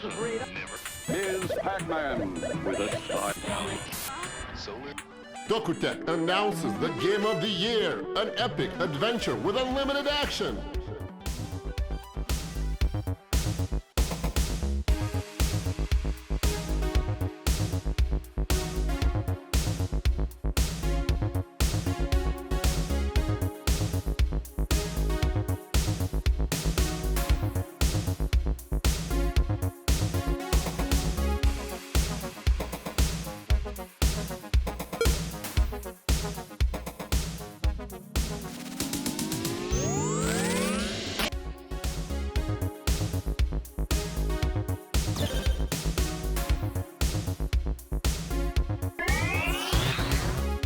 Ms. Pac-Man with a start. DOKU.TECH announces the Game of the Year, an epic adventure with unlimited action.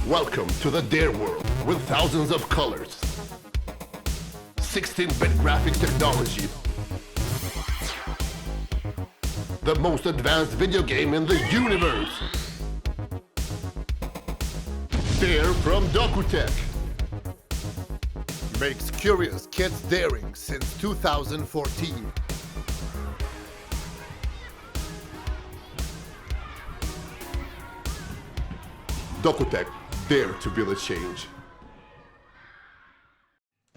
Welcome to the Dare world with thousands of colors, 16-bit graphic technology, the most advanced video game in the universe. Dare from DOKU.TECH makes curious kids daring since 2014. DOKU.TECH, dare to be the change.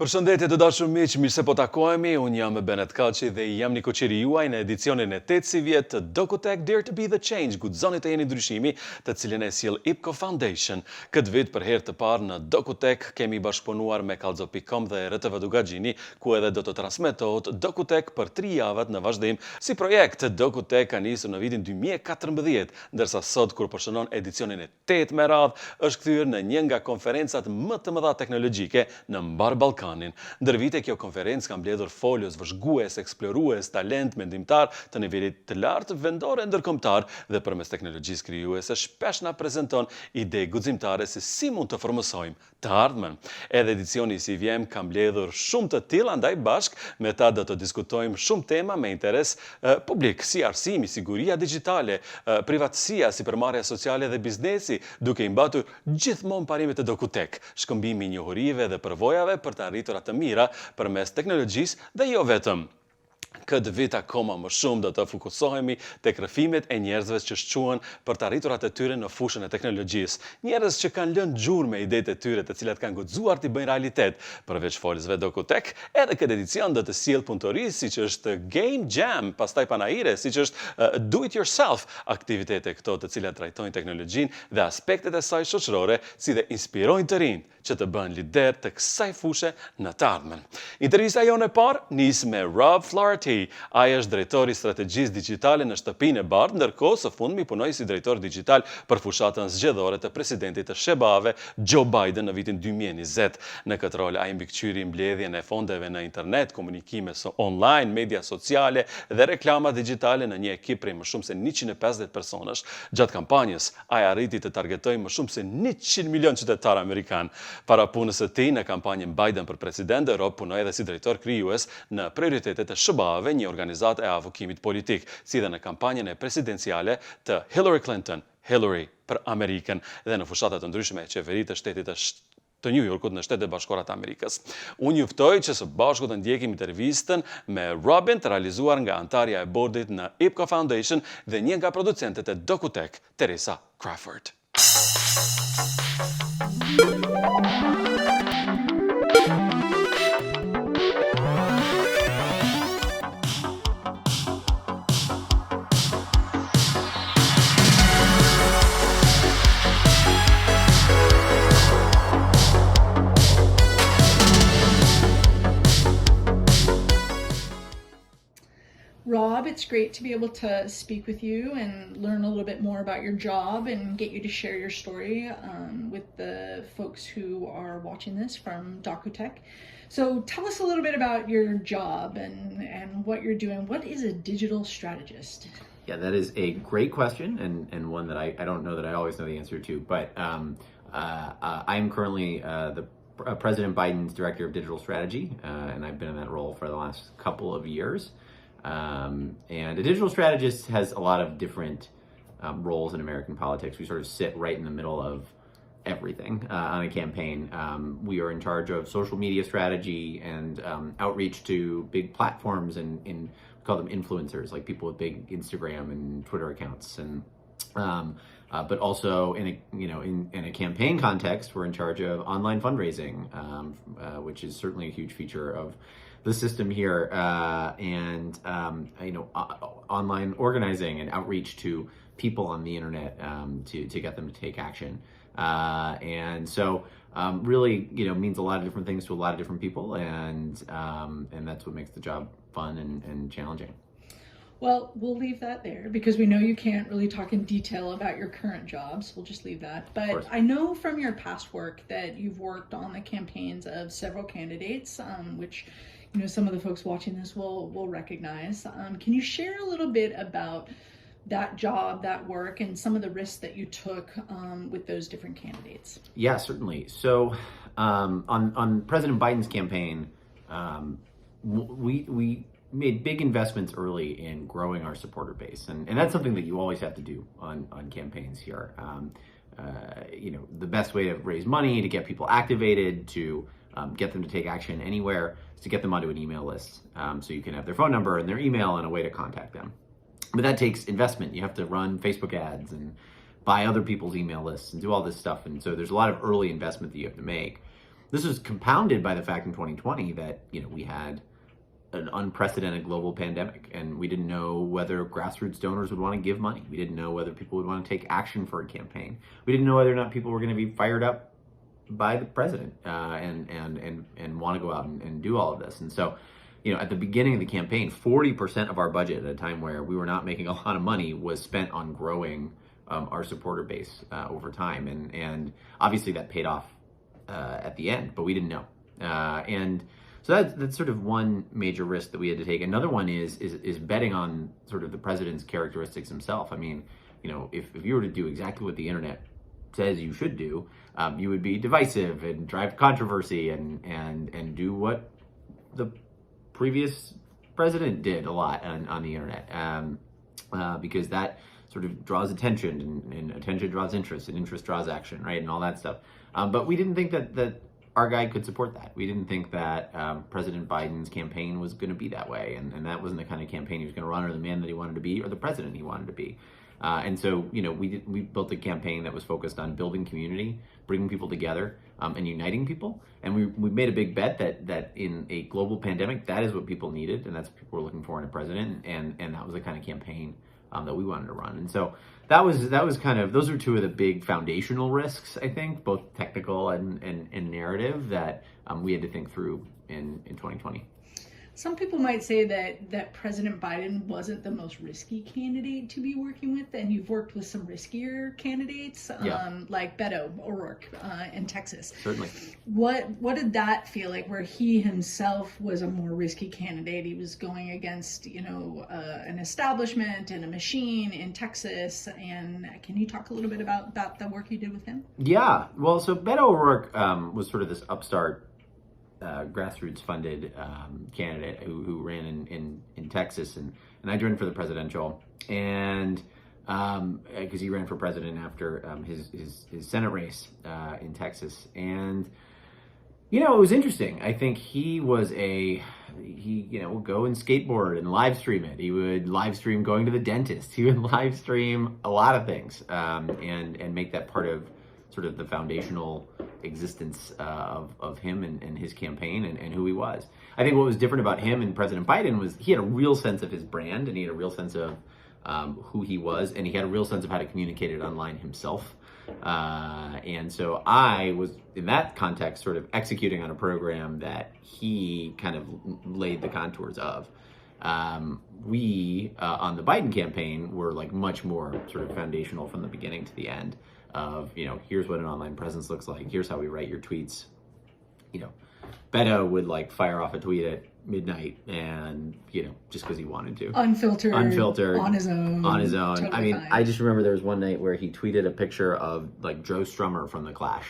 Përshëndetje të dashur miq, mirë se po takohemi. Unë jam Benet Kalçi dhe jam një koçiri juaj në edicionin e 8 vjet të DOKU.TECH Dare to be the Change, guxoni të jeni ndryshimi, të cilin e sjell IPCO Foundation. Këtë vit për herë të parë në DOKU.TECH kemi bashkëpunuar me Kallxo.com dhe RTV Dugaxhini, ku edhe do të transmetohet DOKU.TECH për 3 javët në vazhdim. Si projekt, DOKU.TECH ka nisur në vitin 2014, ndërsa sot kur përshënon edicionin e 8 me radhë, është kthyer në një nga konferencat më të mëdha teknologjike në mbar Ballkan. Ndër vite kjo konferencë ka mbledhur folës vëzhgues, eksplorues, talent mendimtar të nivelit të lartë vendor e ndërkombëtar dhe përmes teknologjisë krijuese shpesh na prezanton ide guximtare se si mund të formosojmë të ardhmen. Edhe edicioni i CVM ka mbledhur shumë të tilla, andaj bashk me ta do të diskutojmë shumë tema me interes publik, si arsimi, siguria digjitale, privatësia, sipërmarrja sociale dhe biznesi, duke i mbatur gjithmonë parimet e DOKU.TECH, shkëmbimi i njohurive dhe përvojave për të arritur atë mira përmes teknologjisë dhe jo vetëm. Këtë vit akoma më shumë do të fokusohemi tek rrëfimet e njerëzve që shquhen për të arritur atë tyre në fushën e teknologjisë. Njerëz që kanë lënë gjurmë me idetë e tyre të cilat kanë guxuar t'i bëjnë realitet. Përveç folësve DOKU.TECH, edhe këtë edicion do të sjell punëtori siç është Game Jam, pastaj panajire, siç është Do It Yourself, aktivitete këto të cilat trajtojnë teknologjinë dhe aspektet e saj shoqërore, si dhe inspirojnë të rinj që të bëhen lider të kësaj fushë në të ardhmen. Intervista jonë e parë nis me Flaherty. Ai është drejtori Strategjisë Dixhitale në Shtëpinë e Bardhë, ndërkohë së fundmi punoi si drejtor digjital për fushatën zgjedhore të presidentit të SHBA-ve Joe Biden në vitin 2020. Në këtë rol ai mbikëqyri mbledhjen e fondeve në internet, komunikime online, media sociale dhe reklama digjitale në një ekip prej më shumë se 150 personash. Gjatë kampanjës ai arriti të targetojë më shumë se 100 milion qytetar amerikan. Para punës së tij në kampanjën Biden për president, Rob punoi edhe si drejtor krijues në prioritetet e SHBA-ve, një organizatë e avokimit politik, si dhe në kampanjën e presidenciale të Hillary Clinton, Hillary për Amerikën, dhe në fushatat të ndryshme e qeveritë të shtetit të New Yorkut në Shtetet Bashkuara të Amerikës. Unë juftoj që së bashku të ndjekim intervistën me Robin, të realizuar nga antarja e bordit në IPCO Foundation dhe një nga producentet e DOKU.TECH, Teresa Crawford. Rob, it's great to be able to speak with you and learn a little bit more about your job and get you to share your story with the folks who are watching this from DOKU.TECH. So tell us a little bit about your job and what you're doing. What is a digital strategist? Yeah, that is a great question and one that I don't know that I always know the answer to, but I'm currently President Biden's Director of Digital Strategy, and I've been in that role for the last couple of years. And a digital strategist has a lot of different roles in American politics. We sort of sit right in the middle of everything on a campaign. We are in charge of social media strategy and outreach to big platforms in call them influencers, like people with big Instagram and Twitter accounts, and but also in a campaign context, we're in charge of online fundraising, which is certainly a huge feature of the system here, and online organizing and outreach to people on the internet to get them to take action, and so really means a lot of different things to a lot of different people, and that's what makes the job fun and challenging. Well, we'll leave that there because we know you can't really talk in detail about your current jobs. We'll just leave that. But I know from your past work that you've worked on the campaigns of several candidates, which some of the folks watching this will recognize. Can you share a little bit about that job, that work, and some of the risks that you took with those different candidates? Yeah, certainly. So on President Biden's campaign, we made big investments early in growing our supporter base, and that's something that you always have to do on campaigns here. The best way to raise money, to get people activated, to get them to take action anywhere, is to get them onto an email list, so you can have their phone number and their email and a way to contact them. But that takes investment. You have to run Facebook ads and buy other people's email lists and do all this stuff, and so there's a lot of early investment that you have to make. This was compounded by the fact in 2020 that we had an unprecedented global pandemic, and we didn't know whether grassroots donors would want to give money. We didn't know whether people would want to take action for a campaign. We didn't know whether or not people were going to be fired up by the president and want to go out and do all of this. And so, at the beginning of the campaign, 40% of our budget at a time where we were not making a lot of money was spent on growing our supporter base over time, and obviously that paid off at the end, but we didn't know. And so that's sort of one major risk that we had to take. Another one is betting on sort of the president's characteristics himself. I mean, if you were to do exactly what the internet says you should do, you would be divisive and drive controversy and do what the previous president did a lot on the internet, because that sort of draws attention, and attention draws interest, and interest draws action, right, and all that stuff. But we didn't think that our guy could support that. We didn't think that President Biden's campaign was going to be that way, and that wasn't the kind of campaign he was going to run, or the man that he wanted to be, or the president he wanted to be. And so, we built a campaign that was focused on building community, bringing people together, and uniting people. And we made a big bet that in a global pandemic, that is what people needed, and that's what people were looking for in a president. And that was the kind of campaign that we wanted to run. And so that was kind of, those are two of the big foundational risks, I think, both technical and narrative, that we had to think through in 2020. Some people might say that President Biden wasn't the most risky candidate to be working with, and you've worked with some riskier candidates, like Beto O'Rourke in Texas. Certainly. What did that feel like, where he himself was a more risky candidate? He was going against, an establishment and a machine in Texas. And can you talk a little bit about the work you did with him? Yeah. Well, so Beto O'Rourke was sort of this upstart, grassroots funded candidate who ran in Texas, and I joined for the presidential, and because he ran for president after his Senate race in Texas. And it was interesting. I think he would go and skateboard and live stream it. He would live stream going to the dentist. He would live stream a lot of things, and make that part of sort of the foundational existence of him and his campaign and who he was. I think what was different about him and President Biden was he had a real sense of his brand, and he had a real sense of who he was, and he had a real sense of how to communicate it online himself. And so I was, in that context, sort of executing on a program that he kind of laid the contours of. We, on the Biden campaign, were like much more sort of foundational from the beginning to the end of, here's what an online presence looks like. Here's how we write your tweets. Beto would like fire off a tweet at midnight, and, just because he wanted to. Unfiltered. On his own. Totally I mean, fine. I just remember there was one night where he tweeted a picture of like Joe Strummer from The Clash,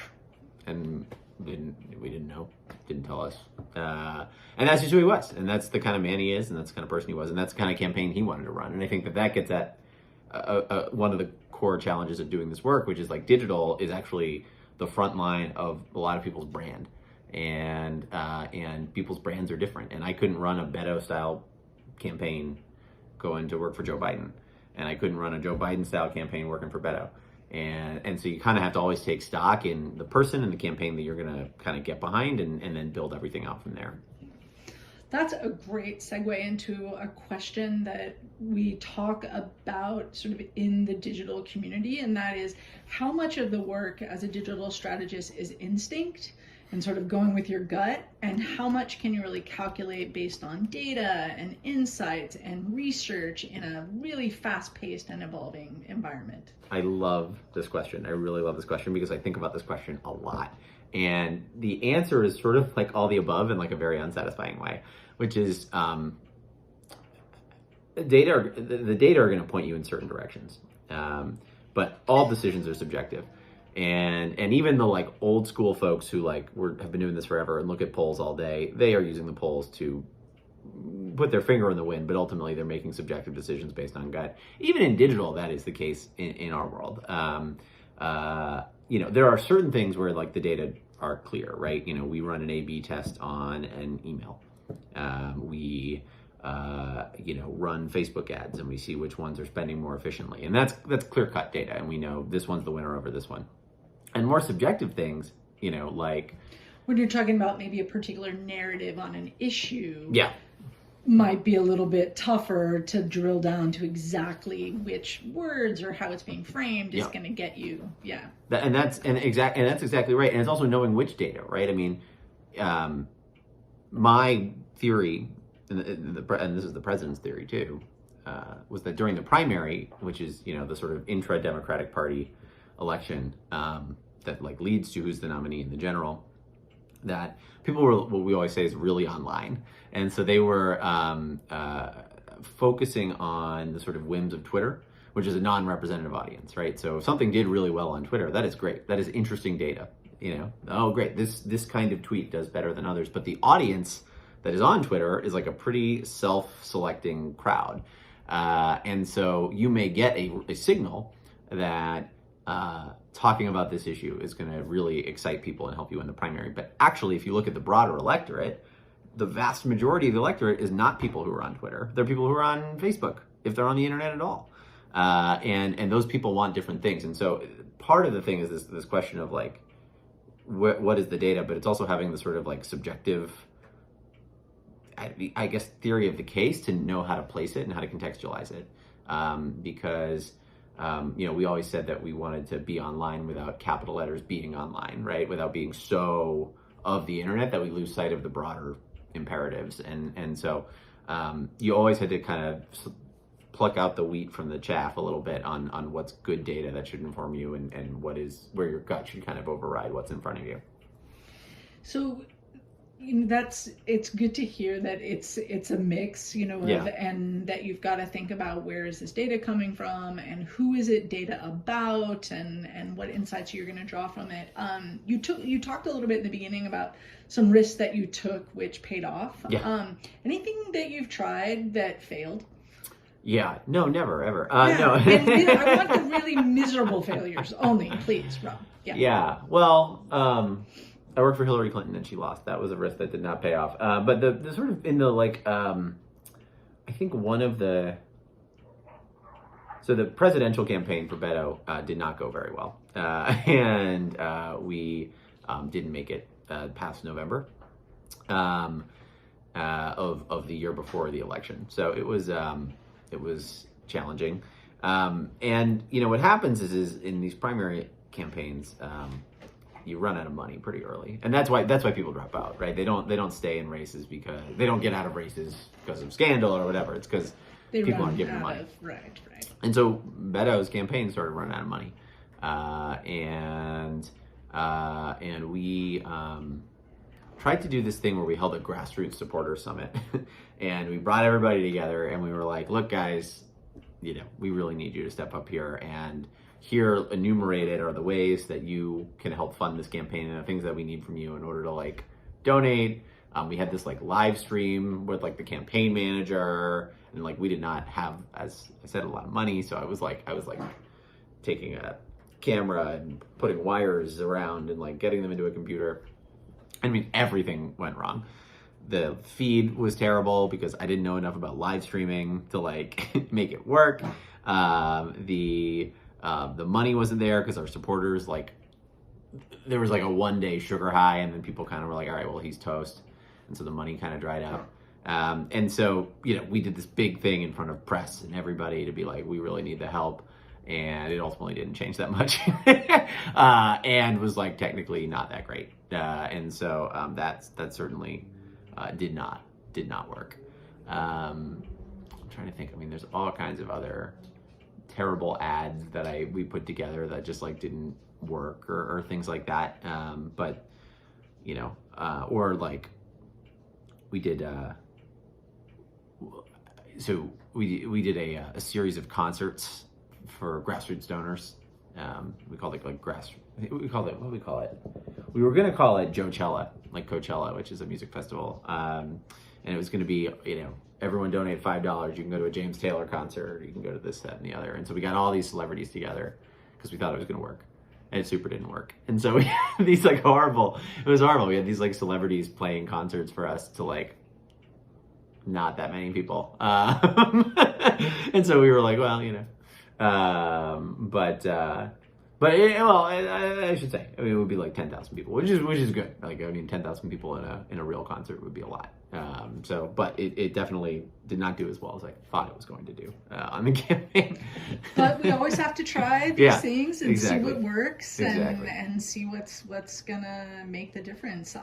and we didn't know, didn't tell us. And that's just who he was, and that's the kind of man he is, and that's the kind of person he was, and that's the kind of campaign he wanted to run. And I think that gets at one of the core challenges of doing this work, which is like digital is actually the front line of a lot of people's brand, and people's brands are different. And I couldn't run a Beto style campaign going to work for Joe Biden, and I couldn't run a Joe Biden style campaign working for Beto. And so you kind of have to always take stock in the person and the campaign that you're going to kind of get behind, and then build everything out from there. That's a great segue into a question that we talk about sort of in the digital community, and that is how much of the work as a digital strategist is instinct and sort of going with your gut, and how much can you really calculate based on data and insights and research in a really fast-paced and evolving environment? I love this question. I really love this question because I think about this question a lot. And the answer is sort of like all the above in like a very unsatisfying way, which is the data are going to point you in certain directions. But all decisions are subjective. And even the like old school folks who like have been doing this forever and look at polls all day, they are using the polls to put their finger in the wind, but ultimately they're making subjective decisions based on gut. Even in digital, that is the case in our world. There are certain things where like the data are clear, right? We run an A/B test on an email. We run Facebook ads and we see which ones are spending more efficiently. And that's clear-cut data. And we know this one's the winner over this one. And more subjective things, like... When you're talking about maybe a particular narrative on an issue... Yeah. Might be a little bit tougher to drill down to exactly which words or how it's being framed is going to get you. Yeah. That's exactly right. And it's also knowing which data, right? I mean, my theory, and this is the president's theory too, was that during the primary, which is, the sort of intra-Democratic Party election that like leads to who's the nominee in the general, that people were, what we always say is really online. And so they were focusing on the sort of whims of Twitter, which is a non-representative audience, right? So if something did really well on Twitter, that is great. That is interesting data, Oh, great, this kind of tweet does better than others. But the audience that is on Twitter is like a pretty self-selecting crowd. And so you may get a signal that talking about this issue is going to really excite people and help you in the primary. But actually, if you look at the broader electorate, the vast majority of the electorate is not people who are on Twitter. They're people who are on Facebook, if they're on the internet at all. And those people want different things. And so part of the thing is this question of like, what is the data? But it's also having the sort of like subjective, I guess, theory of the case to know how to place it and how to contextualize it. Because we always said that we wanted to be online without capital letters being online, right? Without being so of the internet that we lose sight of the broader imperatives. And so you always had to kind of pluck out the wheat from the chaff a little bit on what's good data that should inform you and where your gut should kind of override what's in front of you. So it's good to hear that it's a mix, and that you've got to think about where is this data coming from and who is it data about and what insights you're going to draw from it. You talked a little bit in the beginning about some risks that you took which paid off. Yeah. Anything that you've tried that failed? Yeah, no, never, ever. No. And I want the really miserable failures only, please, Rob. Yeah. Yeah. Well, I worked for Hillary Clinton and she lost. That was a risk that did not pay off. But the sort of in the like, I think one of the presidential campaign for Beto did not go very well, and we didn't make it past November of the year before the election. So it was challenging. And what happens is in these primary campaigns. You run out of money pretty early, and that's why people drop out, right? They don't stay in races because they don't get out of races because of scandal or whatever. It's because people aren't giving money. Right. And so Beto's campaign started running out of money, and we tried to do this thing where we held a grassroots supporter summit, and we brought everybody together, and we were like, "Look, guys, we really need you to step up here and." Here enumerated are the ways that you can help fund this campaign and the things that we need from you in order to like donate. We had this like live stream with like the campaign manager, and like we did not have, as I said, a lot of money. So I was like taking a camera and putting wires around and like getting them into a computer. I mean, everything went wrong. the feed was terrible because I didn't know enough about live streaming to like make it work. The money wasn't there because our supporters, like, there was like a 1-day sugar high, and then people kind of were like, all right, well, he's toast. And so the money kind of dried up. And so, you know, we did this big thing in front of press and everybody to be like, we really need the help. And it ultimately didn't change that much. And was like technically not that great. And so that certainly did not work. I'm trying to think. I mean, there's all kinds of other terrible ads that we put together that just like didn't work or things like that. But you know, or like we did. So we did a series of concerts for grassroots donors. We called it like what do we call it? We were gonna call it Joechella, like Coachella, which is a music festival. And it was gonna be, you know, everyone donate $5. You can go to a James Taylor concert, or you can go to this, that, and the other. And so we got all these celebrities together because we thought it was gonna work. And it super didn't work. And so we had these like it was horrible. We had these like celebrities playing concerts for us to like not that many people. And so we were like, well, you know, I should say, I mean, it would be like 10,000 people, which is good. Like, I mean, 10,000 people in a real concert would be a lot. But it definitely did not do as well as I thought it was going to do on the campaign. But we always have to try these things and exactly. see what works Exactly. and see what's gonna make the difference.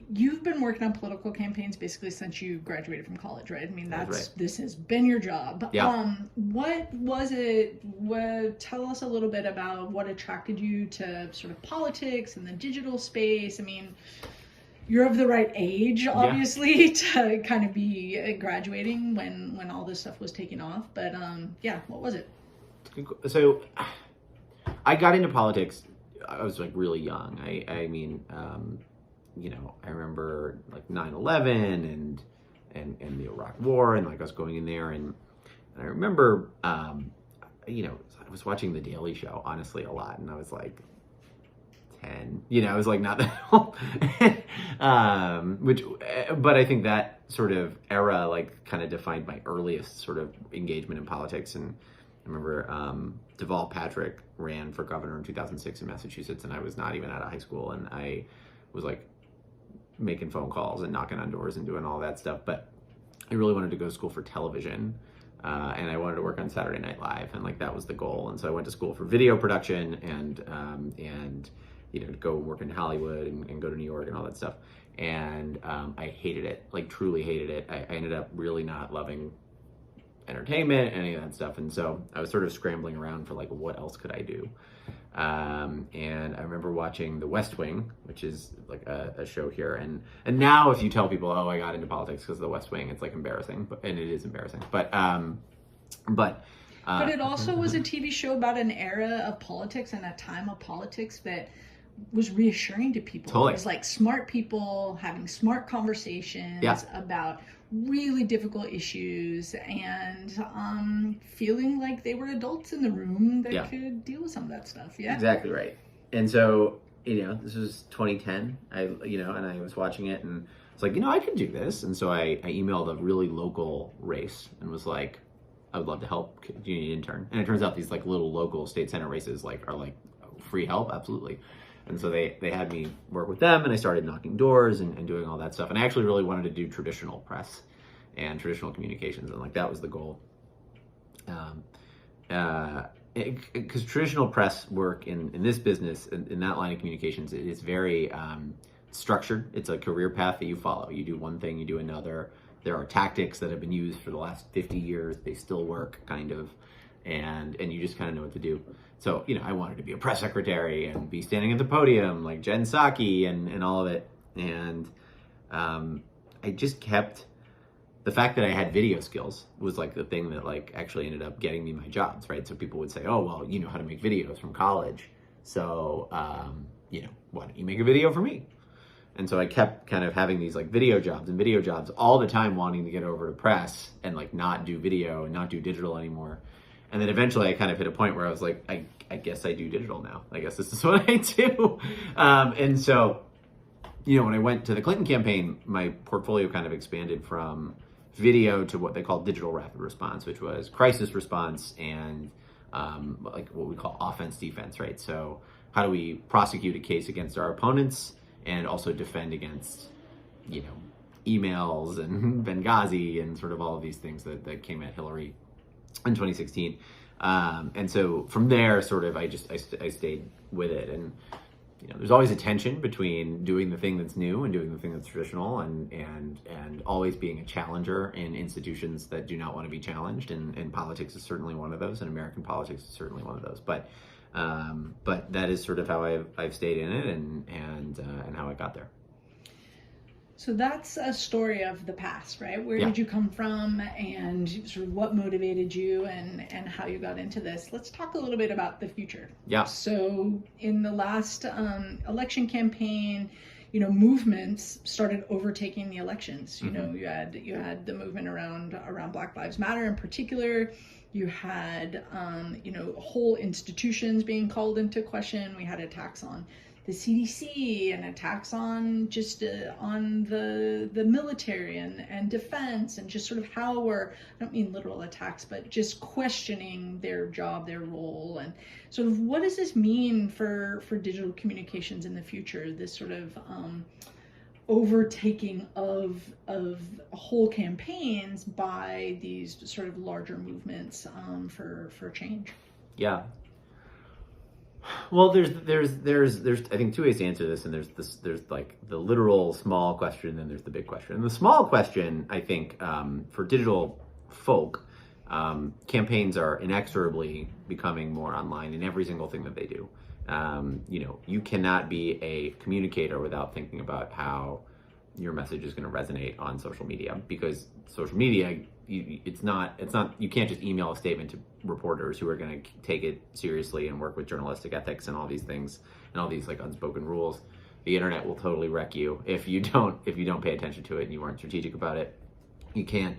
You've been working on political campaigns basically since you graduated from college, right? I mean, That's right. This has been your job. Yeah. What was it? Tell us a little bit about what attracted you to sort of politics and the digital space. I mean, you're of the right age, obviously, to kind of be graduating when all this stuff was taking off. But what was it? So I got into politics, I was like really young. I mean, you know, I remember like 9/11 and the Iraq War, and like I was going in there, and I remember, you know, I was watching The Daily Show, honestly, a lot, and I was like 10, you know, I was like not that old. But I think that sort of era like kind of defined my earliest sort of engagement in politics. And I remember Deval Patrick ran for governor in 2006 in Massachusetts, and I was not even out of high school, and I was like making phone calls and knocking on doors and doing all that stuff. But I really wanted to go to school for television, and I wanted to work on Saturday Night Live, and like that was the goal. And so I went to school for video production and you know, go work in Hollywood and go to New York and all that stuff. And I hated it, like truly hated it. I ended up really not loving entertainment, any of that stuff. And so I was sort of scrambling around for like, what else could I do? And I remember watching The West Wing, which is like a show here. And now if you tell people, oh, I got into politics because of The West Wing, it's like embarrassing, and it is embarrassing. But it also was a TV show about an era of politics and a time of politics that was reassuring to people. Totally. It was like smart people having smart conversations about really difficult issues and feeling like they were adults in the room that could deal with some of that stuff. Yeah, exactly right. And so, you know, this was 2010. And I was watching it, and it's like, you know, I could do this. And so I emailed a really local race and was like, I would love to help. Do you need an intern? And it turns out these like little local state senate races like are like free help, absolutely. And so they had me work with them, and I started knocking doors and doing all that stuff. And I actually really wanted to do traditional press and traditional communications, and like that was the goal. Because traditional press work in this business, in that line of communications, it is very structured. It's a career path that you follow. You do one thing, you do another. There are tactics that have been used for the last 50 years. They still work, kind of, and you just kind of know what to do. So, you know, I wanted to be a press secretary and be standing at the podium like Jen Psaki and all of it. And I just kept, the fact that I had video skills was like the thing that like actually ended up getting me my jobs, right? So people would say, oh, well, you know how to make videos from college. So, you know, why don't you make a video for me? And so I kept kind of having these like video jobs all the time, wanting to get over to press and like not do video and not do digital anymore. And then eventually I kind of hit a point where I was like, I guess I do digital now. I guess this is what I do. And so when I went to the Clinton campaign, my portfolio kind of expanded from video to what they call digital rapid response, which was crisis response and like what we call offense defense, right? So how do we prosecute a case against our opponents and also defend against, emails and Benghazi and sort of all of these things that came at Hillary in 2016. And so from there, sort of, I stayed with it. And, there's always a tension between doing the thing that's new and doing the thing that's traditional, and always being a challenger in institutions that do not want to be challenged. And politics is certainly one of those, and American politics is certainly one of those. But that is sort of how I've stayed in it and how I got there. So that's a story of the past, right? Where did you come from, and sort of what motivated you, and how you got into this? Let's talk a little bit about the future. Yeah. So in the last election campaign, movements started overtaking the elections. You had the movement around Black Lives Matter in particular. You had whole institutions being called into question. We had attacks on the CDC and attacks on just on the military and defense, and just sort of how I don't mean literal attacks, but just questioning their job, their role, and sort of what does this mean for digital communications in the future, this sort of overtaking of whole campaigns by these sort of larger movements for change. Yeah. Well, there's I think two ways to answer this, and there's like the literal small question, and then there's the big question. And the small question, I think, for digital folk, campaigns are inexorably becoming more online in every single thing that they do. You cannot be a communicator without thinking about how your message is going to resonate on social media, because social media, it's not you can't just email a statement to reporters who are going to take it seriously and work with journalistic ethics and all these things and all these like unspoken rules. The internet will totally wreck you if you don't pay attention to it and you aren't strategic about it. You can't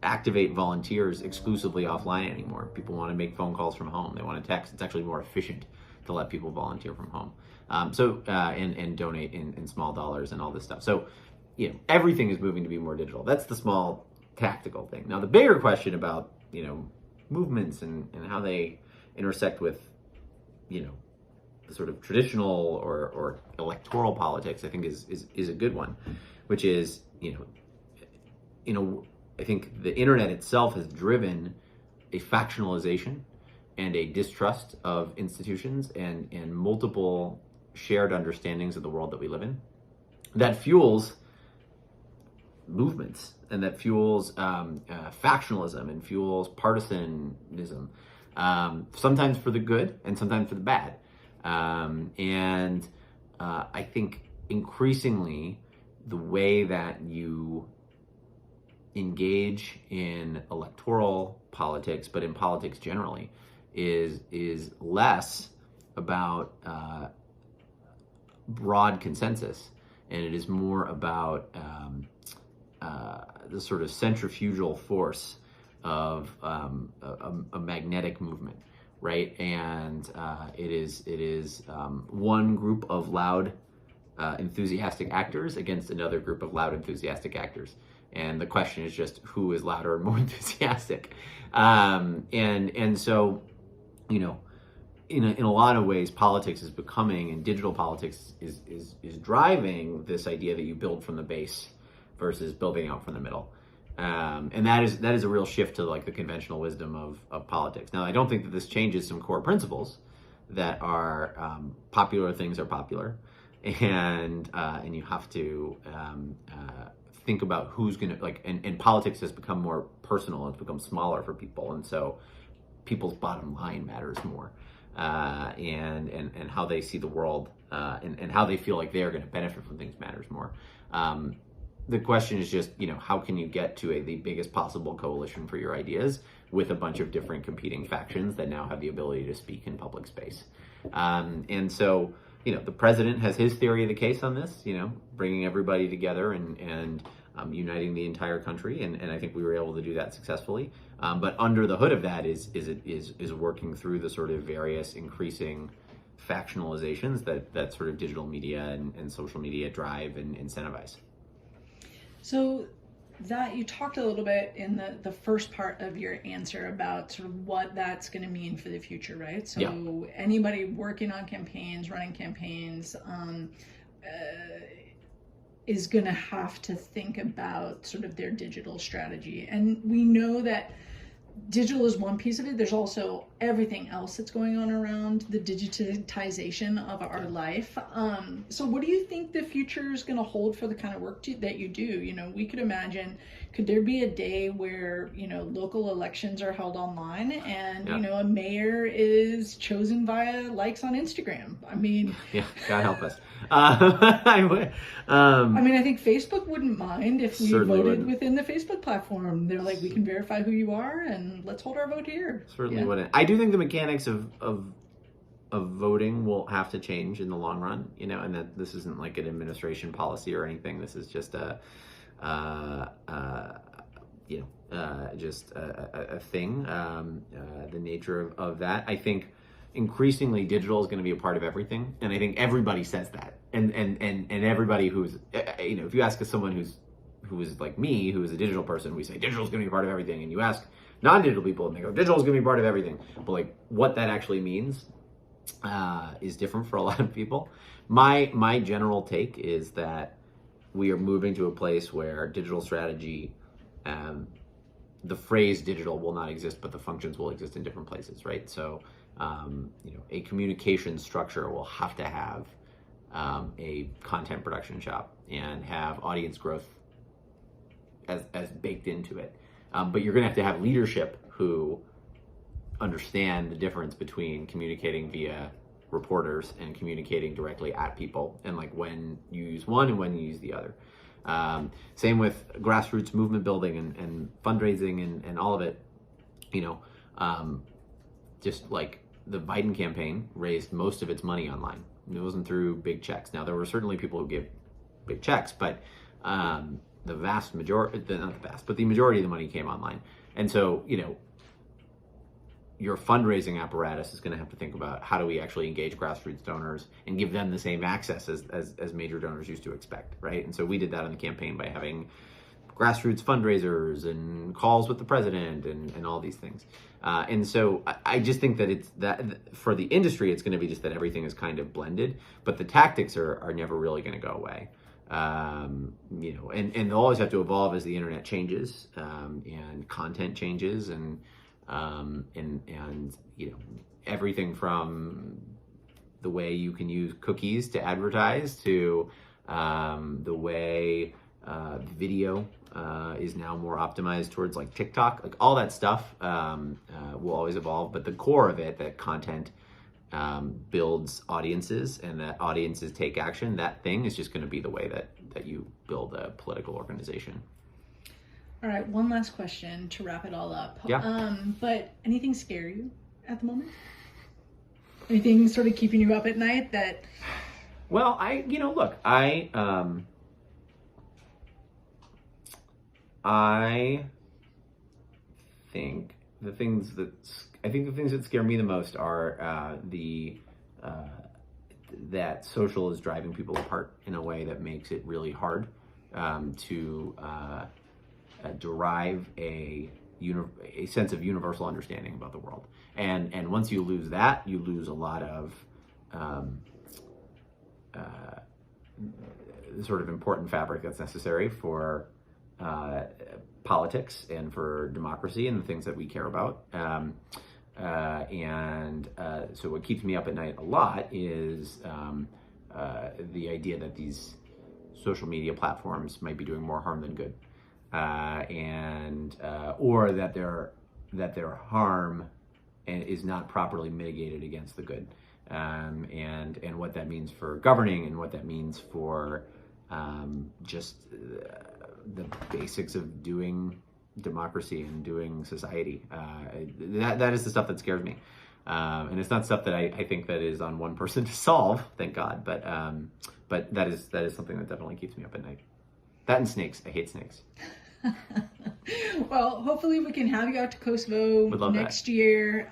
activate volunteers exclusively offline anymore. People want to make phone calls from home. They want to text. It's actually more efficient to let people volunteer from home. And donate in small dollars and all this stuff. So, everything is moving to be more digital. That's the small tactical thing. Now, the bigger question about, movements and how they intersect with, the sort of traditional or electoral politics, I think is a good one, which is, I think the internet itself has driven a factionalization and a distrust of institutions and multiple shared understandings of the world that we live in that fuels movements, and that fuels factionalism and fuels partisanism, sometimes for the good and sometimes for the bad. I think increasingly the way that you engage in electoral politics, but in politics generally, is less about broad consensus, and it is more about the sort of centrifugal force of a magnetic movement, right? And it is one group of loud, enthusiastic actors against another group of loud, enthusiastic actors. And the question is just who is louder and more enthusiastic. And so, in a lot of ways, politics is becoming, and digital politics is driving this idea that you build from the base versus building out from the middle. And that is a real shift to like the conventional wisdom of politics. Now, I don't think that this changes some core principles that are popular things are popular, and you have to think about who's going to and politics has become more personal. It's become smaller for people, and so people's bottom line matters more, and how they see the world, and how they feel like they're going to benefit from things matters more. The question is just, how can you get to the biggest possible coalition for your ideas with a bunch of different competing factions that now have the ability to speak in public space? And so, the president has his theory of the case on this, bringing everybody together and uniting the entire country. And I think we were able to do that successfully. But under the hood of that is working through the sort of various increasing factionalizations that sort of digital media and social media drive and incentivize. So that you talked a little bit in the first part of your answer about sort of what that's going to mean for the future, right? So anybody working on campaigns, running campaigns, is going to have to think about sort of their digital strategy. And we know that digital is one piece of it. There's also everything else that's going on around the digitization of our life. So what do you think the future is going to hold for the kind of work that you do? You know, we could imagine, could there be a day where, you know, local elections are held online and, you know, a mayor is chosen via likes on Instagram? I mean, yeah, God help us. I mean, I think Facebook wouldn't mind if we voted within the Facebook platform. They're like, we can verify who you are and let's hold our vote here. Certainly wouldn't. I do think the mechanics of voting will have to change in the long run, you know, and that this isn't like an administration policy or anything. This is just a thing, the nature of that. I think increasingly digital is going to be a part of everything, and I think everybody says that, and everybody who's, you know, if you ask someone who is like me, who is a digital person, we say digital is going to be a part of everything, and you ask non-digital people and they go digital is going to be a part of everything, but like what that actually means is different for a lot of people. My general take is that we are moving to a place where digital strategy, the phrase digital will not exist, but the functions will exist in different places, right? So, you know, a communication structure will have to have a content production shop and have audience growth as baked into it. But you're going to have leadership who understand the difference between communicating via reporters and communicating directly at people, and like when you use one and when you use the other. Same with grassroots movement building and fundraising and all of it. You know, just like the Biden campaign raised most of its money online. It wasn't through big checks. Now there were certainly people who gave big checks, but the vast majority, not the vast, but the majority of the money came online. And so, you know, your fundraising apparatus is going to have to think about how do we actually engage grassroots donors and give them the same access as major donors used to expect, right? And so we did that on the campaign by having grassroots fundraisers and calls with the president and all these things. And so I just think that it's that for the industry, it's going to be just that everything is kind of blended, but the tactics are never really going to go away. You know, and they'll always have to evolve as the internet changes, and content changes, and you know, everything from the way you can use cookies to advertise to the way video is now more optimized towards like TikTok. Like all that stuff will always evolve, but the core of it, that content builds audiences and that audiences take action, that thing is just going to be the way that you build a political organization. All right, one last question to wrap it all up. Yeah. But anything scare you at the moment? Anything sort of keeping you up at night that... Well, look, I think the things that scare me the most are that social is driving people apart in a way that makes it really hard to derive a sense of universal understanding about the world. And once you lose that, you lose a lot of sort of important fabric that's necessary for politics and for democracy and the things that we care about. So what keeps me up at night a lot is the idea that these social media platforms might be doing more harm than good, or that their harm is not properly mitigated against the good, and what that means for governing and what that means for just the basics of doing democracy and doing society. That is the stuff that scares me, and it's not stuff that I think that is on one person to solve, thank God. But that is something that definitely keeps me up at night. That and snakes. I hate snakes. Well, hopefully we can have you out to Kosovo next year.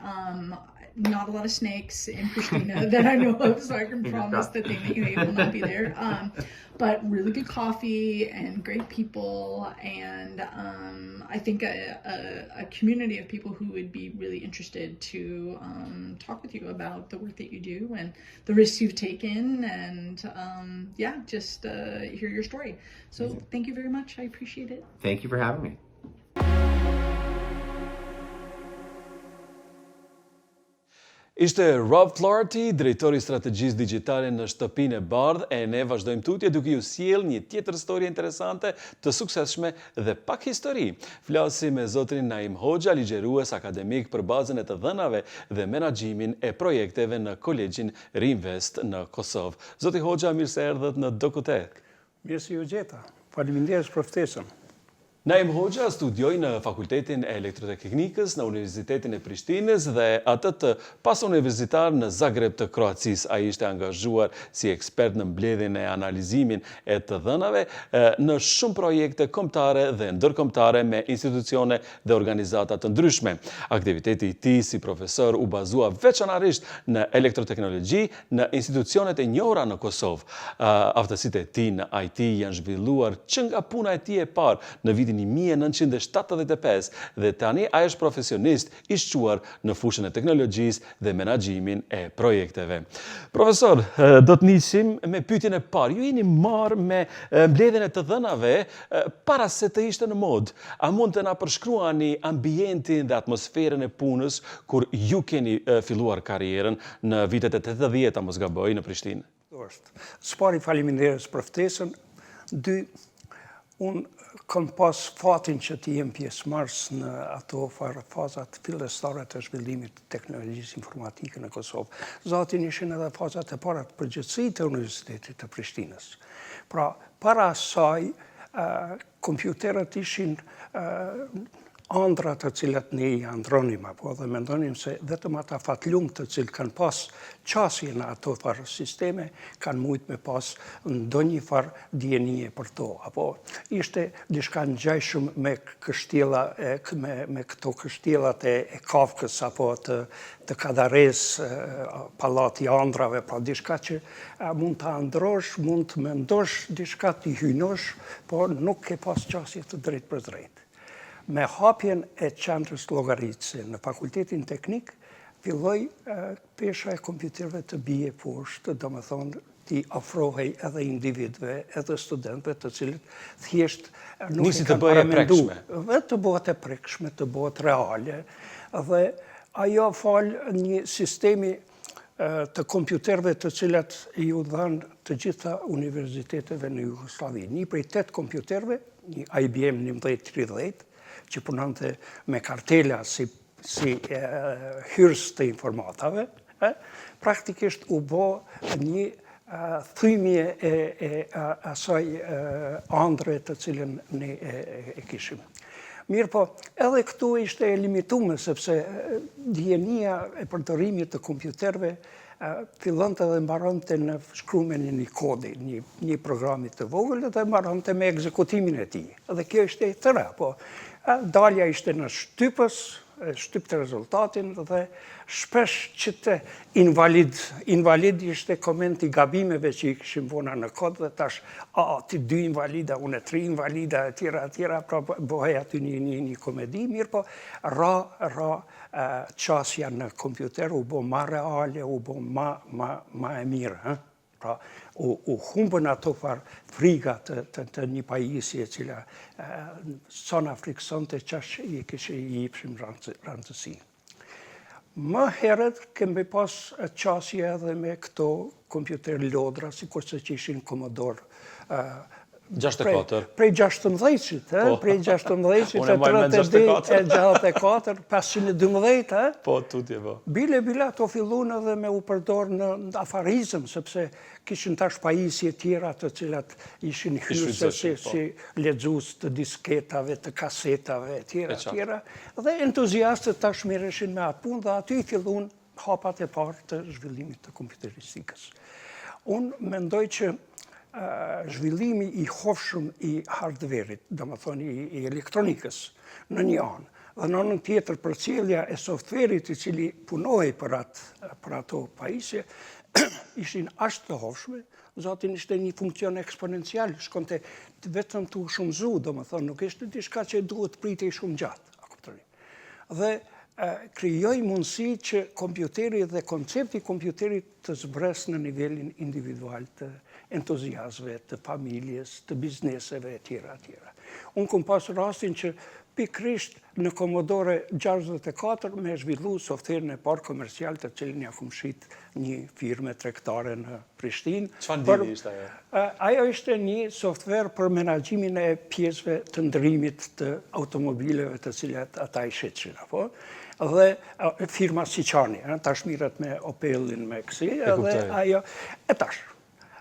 not a lot of snakes in Pristina that I know of, so I can promise that they will not be there. But really good coffee and great people, and I think a community of people who would be really interested to talk with you about the work that you do and the risks you've taken, and just hear your story. So thank you very much. I appreciate it. Thank you for having me. Ishte Rob Flaherty, drejtori strategjisë digjitale në Shtëpinë e Bardhë, e ne vazhdojmë tutje duke ju sjellë një tjetër histori interesante, të suksesshme dhe pak histori. Flasim me zotrin Naim Hoxha, ligjërues akademik për bazën e të dhënave dhe menaxhimin e projekteve në Kolegjin Reinvest në Kosovë. Zoti Hoxha, mirë se erdhët në DOKU.TECH. Mirë se ju gjeta. Faleminderit për ftesën. Naim Hoxha studioi në Fakultetin e Elektroteknikës në Universitetin e Prishtinës dhe atët pas universitar në Zagreb të Kroacisë. Ai ishte angazhuar si ekspert në mbledhjen e analizimin e të dhënave në shumë projekte kombëtare dhe ndërkombëtare me institucione dhe organizata të ndryshme. Aktiviteti i tij si profesor u bazua veçanërisht në elektroteknologji në institucionet e njohura në Kosovë. Aftësitë e tij në IT janë zhvilluar që nga puna e tij e parë në vitin 1975 dhe tani ai është profesionist i shquar në fushën e teknologjisë dhe menaxhimin e projekteve. Profesor, do të nisim me pyetjen e parë. Ju jeni marrë me mbledhjen e të dhënave para se të ishte në modë. A mund të na përshkruani ambientin dhe atmosferën e punës kur ju keni filluar karrierën në vitet e 80-a, mos gaboj, në Prishtinë? Spari faleminderit për ftesën. Unë kam pas fatin që të jem pjesëmarrës në ato fazat fillestare të zhvillimit të teknologjisë informatike në Kosovë. Zatin ishin edhe fazat e para të përgjithësisë të Universitetit të Prishtinës. Pra, para asaj, kompjuterët ishin andra të cilat ne i andronim, apo dhe mendonim se vetëm ata fatlum të cilë kanë pas qasje në ato farë sisteme, kanë mujt me pas ndonjë farë djenije për to. Apo ishte dishka ngjajshëm me kështjella, me këto kështjellat e Kafkës, apo të Kadares, pallati andrave, pra dishka që mund të androsh, mund të mendosh, dishka të hynosh, por nuk ke pas qasje të drejt për drejt. Me hapjen e qendrës llogaritëse në Fakultetin Teknik, filloi pesha e kompjuterëve të bie poshtë, domethënë t'i ofrohej edhe individëve, edhe studentëve të cilët thjesht nuk i kanë paramenduar. Vetë të bëhet e prekshme, të bëhet reale, dhe ajo fal një sistemi të kompjuterëve të cilat ju dhanë të gjitha universiteteve në Jugosllavi. Një prej 8 kompjuterëve, një IBM 1130, që punonte me kartela si hyrës të informatave, praktikisht u bë një thymje e asaj andre të cilën ne e kishim. Mirë po, edhe këtu ishte e limituar, sepse dijenia e përdorimit të kompjuterëve fillonte dhe mbaronte në shkruajtjen e një kodi, një programi të vogël, dhe mbaronte me ekzekutimin e tij. Dhe kjo ishte e tëra, po dalja ishte në shtypte rezultatin, dhe shpesh që të invalid ishte koment i gabimeve që i kishim vona në kod, dhe tash, ti 2 invalida, unë 3 invalida, e tjera, pra bëhej aty një komedi, mirë po, ra qasja në kompjuter u bo ma reale, u bo ma e mirë, pra u humbën ato farë friga të një pajisje cila sona friksonte qash i kishe i jepshim rëndësi. Më herët kemi pas qasje edhe me këto kompjuter lodra, si kurse që ishin Commodore 64. Prej 16-it, prej 16-it, 64, 512, Po, tutje, po. Bile ato fillun edhe me u përdor në afarizëm, sepse kishin tash pajisje tjera të cilat ishin hyrëse si lexues të disketave, të kasetave, tjera, dhe entuziastët tash merreshin me atë punë, dhe aty fillun hapat e parë të zhvillimit të kompjuteristikës. Unë mendoj që zhvillimi i hofshëm i hardverit, domethënë i elektronikës, në një anë, Dhe në anën tjetër përcjellja e softverit i cili punoi për ato pajisje ishin aq të hofshme, zotin ishte një funksion eksponencial, shkonte vetëm të shumëzu, domethënë nuk ishte diçka që duhet pritej shumë gjatë, a kuptoni. Dhe krijoi mundësi që kompjuteri dhe koncepti i kompjuterit të zbres në nivelin individual të entuziastëve, të familjes, të bizneseve e tjera. Unë kam pasur rastin që pikrisht në Commodore 64 me zhvillu softverin e parë komercial të cilin ja kum shit një firme tregtare në Prishtinë. Çfarë ndjenjë ishte ajo? Ajo ishte një softver për menaxhimin e pjesëve të ndërimit të automobileve të cilat ata i shitshin, apo? Dhe firma Siçani, tash mirët me Opelin, me kësi, edhe ajo e tash.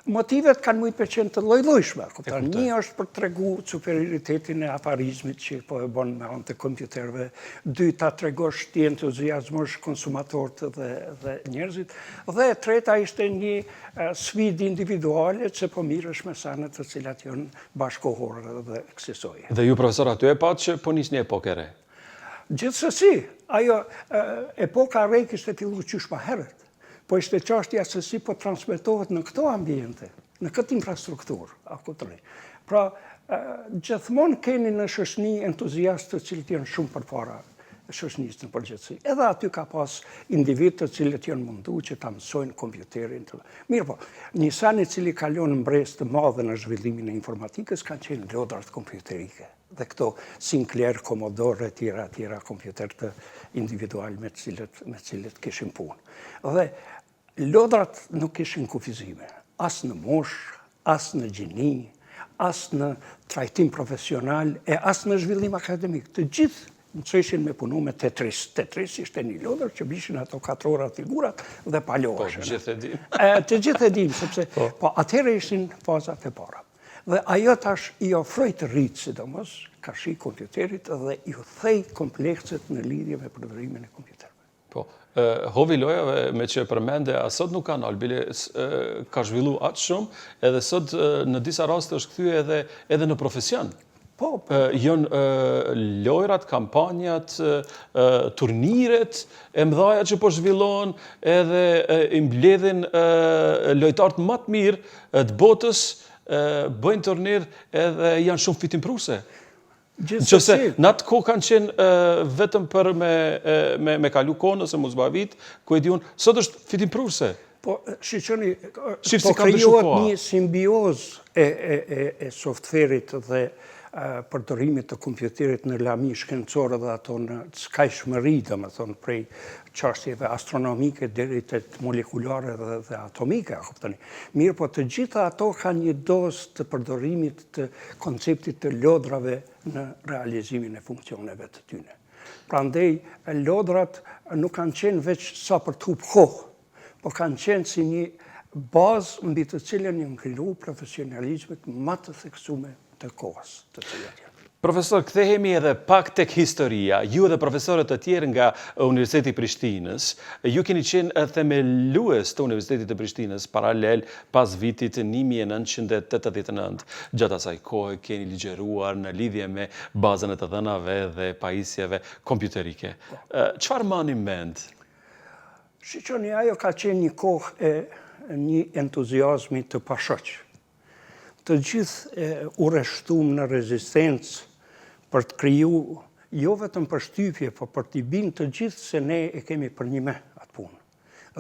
Motivet kanë mujtë për qenë të lloj-llojshme. Një është për tregu superioritetin e afarizmit që po e bën me anë të kompjuterëve, dy ta tregosh ti entuziazmosh konsumatorët dhe njerëzit, dhe e treta ishte një sfidë individuale që po mirësh me sanet të cilat janë bashkohore dhe kësaj. Dhe ju profesor aty e pat që po nis një epokë e re. Gjithsesi, ajo epoka e re kishte filluar qysh më herët. Po ishte çështja se si po transmetohet në këto ambiente, në këtë infrastrukturë, a kuptoni. Pra, gjithmonë keni në shoqëni entuziastë të cilët janë shumë përpara shoqënisë në përgjithësi. Edhe aty ka pas individ të cilët janë mundu që ta mësojnë kompjuterin. Mirë po, një san i cili kalon mbres të madhe në zhvillimin e informatikës kanë qenë lodrat kompjuterike. Dhe këto Sinclair, Commodore, tjera kompjuter të individual me cilët kishin punë. Dhe lodrat nuk kishin kufizime, as në mosh, as në gjini, as në trajtim profesional, e as në zhvillim akademik. Të gjithë mësojshin me punu me Tetris. Tetris ishte një lodër që bishin ato 4 ora figurat dhe paloheshin. Po, gjithë e dim. Të gjithë e dim, sepse po atëherë ishin fazat e para. Dhe ajo tash i ofroi të rritë, sidomos, kashi kompjuterit dhe i u thej komplekset në lidhje me përdorimin e kompjuterëve. Po, hovi lojave me që përmende, a sot nuk kanë albile, ka zhvillu atë shumë, edhe sot në disa raste është kthye edhe në profesion. Po. Janë lojrat, kampanjat, turniret e mëdhaja që po zhvillon, edhe i mbledhin lojtarët më të mirë të botës, bëjnë turnir edhe janë shumë fitimpruse. Nëse në atë kohë kanë qenë vetëm për me kalu kohë nëse mos bavit, ku e diun, sot është fitimpruse. Po, shiqoni, po krijohet një simbioz e softverit dhe përdorimit të kompjuterit në lami shkencore dhe ato në skajshmëri, domethënë prej çështjeve astronomike deri te molekulare dhe atomike, a kuptoni. Mirë, po të gjitha ato kanë një dozë të përdorimit të konceptit të lodrave në realizimin e funksioneve të tyre. Prandaj lodrat nuk kanë qenë veç sa për të hup kohë, po kanë qenë si një bazë mbi të cilën janë krijuar profesionalizmet më të theksuar të kohës të cilat janë. Profesor, kthehemi edhe pak tek historia. Ju dhe profesorët të tjerë nga Universiteti i Prishtinës, ju keni qenë themelues të Universitetit të Prishtinës paralel pas vitit 1989. Gjatë asaj kohe keni ligjëruar në lidhje me bazën e të dhënave dhe pajisjeve kompjuterike. Çfarë mani mend? Shiqoni, ajo ka qenë një kohë e një entuziazmi të pashoq. Të gjithë u rreshtuam në rezistencë për të kriju, jo vetëm për shtypje, por për t'i binë të gjithë se ne e kemi për një me atë punë.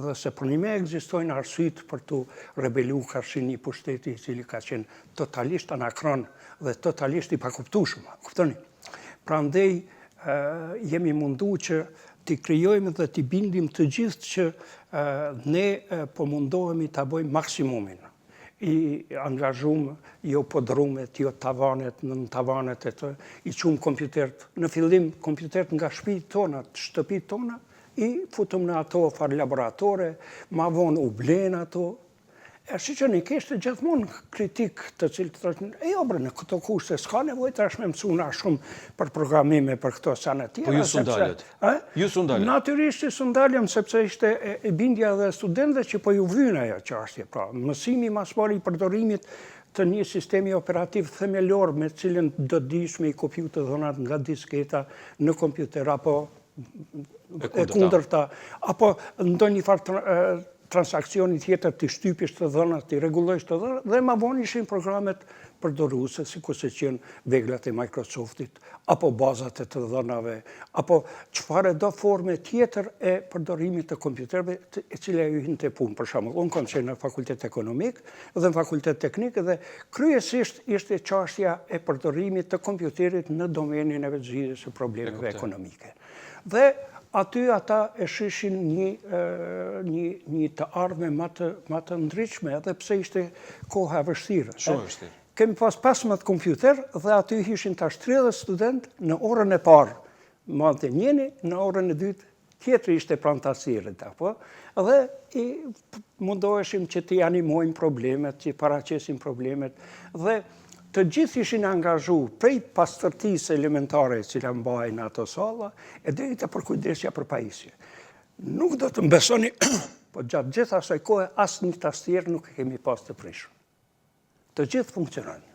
Dhe se për një me ekzistojnë arsyet për të rebelu kërshi një pushteti i cili ka qenë totalisht anakron dhe totalisht i pakuptueshëm. Kuptoni? Prandaj jemi mundu që t'i krijojmë dhe t'i bindim të gjithë që ne po mundohemi t'a bëjmë maksimumin. I angazhum, jo podrumet, jo tavanet, në tavanet e të, i qumë kompjuterët. Në fillim, kompjuterët nga shtëpit tona, i futëm në ato farë laboratore, ma vonë u blenë ato. Shiqoni, kishte gjithmonë kritik të cilë të thoshin, jo bre, në këto kushte s'ka nevojë tash me mësuna shumë për programime për këto sanë tjera. Po ju sundalët? Ju sundalët? Natyrisht i sundalëm, sepse ishte e bindja dhe studentëve që po ju vynë ajo çështje. Pra, mësimi mas pari i përdorimit të një sistemi operativ themelor me cilin do dish me i kopju të dhënat nga disketa në kompjuter apo e kundërta, apo ndonjë farë transakcioni tjetër të shtypish të dhënat, të rregullojsh të dhënat, dhe ma vonë ishin programet përdoruese, sikurse qenë veglat e Microsoftit, apo bazat e të dhënave, apo çfarë do forme tjetër e përdorimit të kompjuterëve e cila ju hinte punë. Për shembull, unë kam qenë në fakultet ekonomik dhe në fakultet teknik dhe kryesisht ishte çështja e përdorimit të kompjuterit në domenin e zgjidhjes së problemeve ekonomike. Dhe aty ata e shishin një të ardhme ma të ndryshme, edhe pse ishte koha e vështirë. Shumë vështirë. Kemi pas 15 kompjuter dhe aty ishin tash 30 student në orën e parë. Mante njeni, në orën e dytë tjetër ishte prantasirët, apo? Dhe i mundoheshim që të animojmë problemet, që paraqesim problemet, dhe të gjithë ishin angazhu prej pastërtisë elementare cila mbajnë ato salla, e deri te përkujdesja për pajisje. Nuk do të mbesoni, po gjatë gjithë asaj kohe asnjë tastier nuk e kemi pas të prishur. Të gjithë funksionojnë.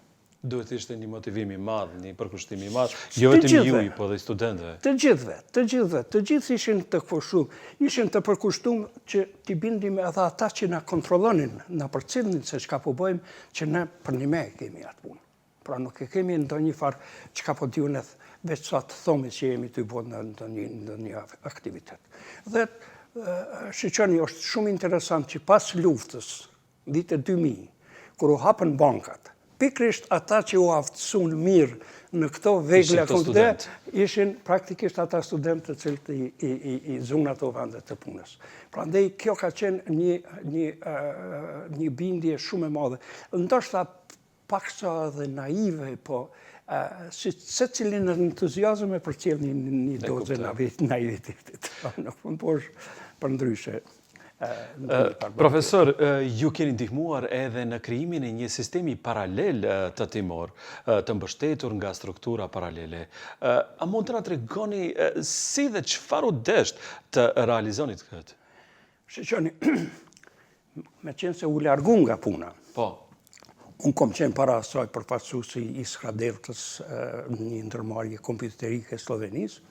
Duhet ishte një motivim i madh, një përkushtim i madh, jo vetëm juaj, po dhe studentëve. Të gjithë ishin të përkushtuar që t'i bindim edhe ata që na kontrollonin, na përcjellnin se çka po bëjmë, që ne për një me kemi atë punë. Pra nuk e kemi ndonjë farë çka po diunet veç sa të thomi që jemi të bëjmë në ndonjë aktivitet. Dhe shiqoni, është shumë interesant që pas luftës, vitet 2000, kur u hapën bankat, pikrisht ata që u aftësuan mirë në këto vegla kunde, ishin praktikisht ata studentë të cilët i zunë ato vende të punës. Prandaj kjo ka qenë një bindje shumë e madhe. Ndoshta paksa dhe naive, po secilin entuziazëm e përcjell një dozë naivitetit. Nuk mund posh për ndryshe. Profesor, ju keni ndihmuar edhe në krijimin e një sistemi paralel të timor, të mbështetur nga struktura paralele. A mund të na tregoni si dhe çfarë u desht të realizonit këtë? Shiqoni, me qenë se u largu nga puna. Po. Unë kom qenë para asaj përfaqësuesi i Skradevtës në një ndërmarrje kompjuterike Slovenisë,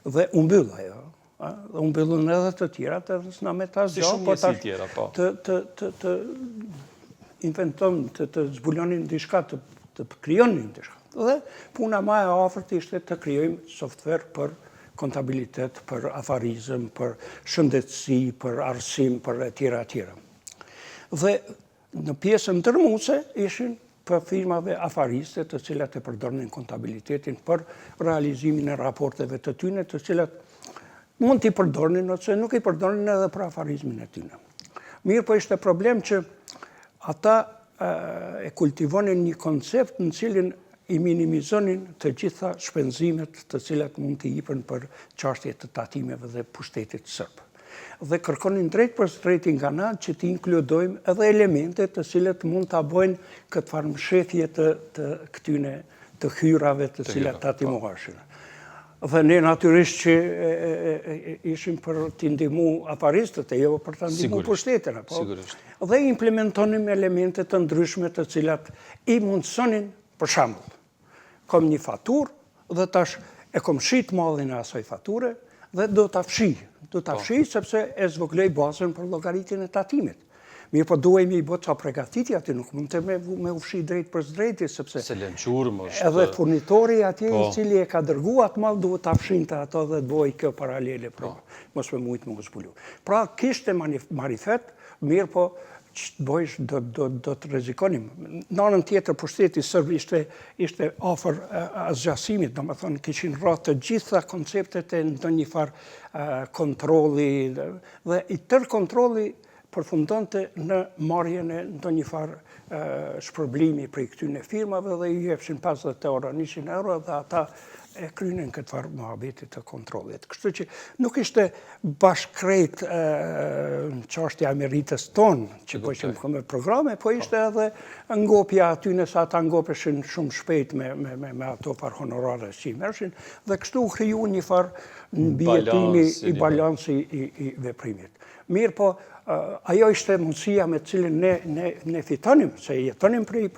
dhe u mbyll ajo. Dhe unë mbyllën edhe të tjera, të s'na me ta zgjohë, po të inventon, të zbulonin diçka, të krijonin diçka. Dhe puna ma e afërt ishte të krijojmë software për kontabilitet, për afarizëm, për shëndetësi, për arsim, për e tjera. Dhe në pjesën tërmuese ishin për firmave afariste të cilat e përdornin kontabilitetin për realizimin e raporteve të tyre, të cilat mund t'i përdornin, ose nuk i përdornin edhe për afarizmin e tyre. Mirë, po ishte problem që ata e kultivonin një koncept në cilin i minimizonin të gjitha shpenzimet të cilat mund t'i jipen për çështje të tatimeve dhe pushtetit sërb. Dhe kërkonin drejt për drejt nga na që t'i inkludojmë edhe elemente të cilat mund t'a bojnë këtë farmshefje të këtyne të hyrave të cilat tatimoheshin. Dhe ne natyrisht që ishim për t'i ndihmu afaristët e jo për t'a ndihmu pushtetin. Dhe implementonim elemente të ndryshme të cilat i mundësonin, për shembull, kom një faturë dhe tash e kom shit mallin e asaj fature dhe do t'a fshi sepse e zvogloj bazën për llogaritjen e tatimit. Mirë, po duhemi i bëtë qa pregatitja, aty nuk mund të me ufshi drejt për drejti, sepse edhe furnitori atje i cili e ka dërgu atë malë duhet të afshin të ato dhe të boj kjo paralele, mos me mujtë më uzbulu. Pra, kishte marifet, mirë, po që të bojsh do të rezikonim. Në anën tjetër, pushteti sërb ishte ofër asgjasimit, do më thonë, kishin rratë të gjitha konceptet e ndonjë farë kontroli, dhe i tërë kontroli përfundonte në marrjen e ndonjë farë shpërblimi prej këtyre firmave dhe i jepshin 50 euro, 100 euro dhe ata e krynin këtë farë mohabetit të kontrollit. Kështu që nuk ishte bashkrejt çështja e meritës tonë që po ishim me programe, po ishte edhe ngopja aty nëse ata ngopeshin shumë shpejt me ato farë honorare që i mershin, dhe kështu u kriju një farë mbijetimi i balansi i veprimit. Mirë po, ajo ishte mundësia me cilin ne fitonim, se jetonim prej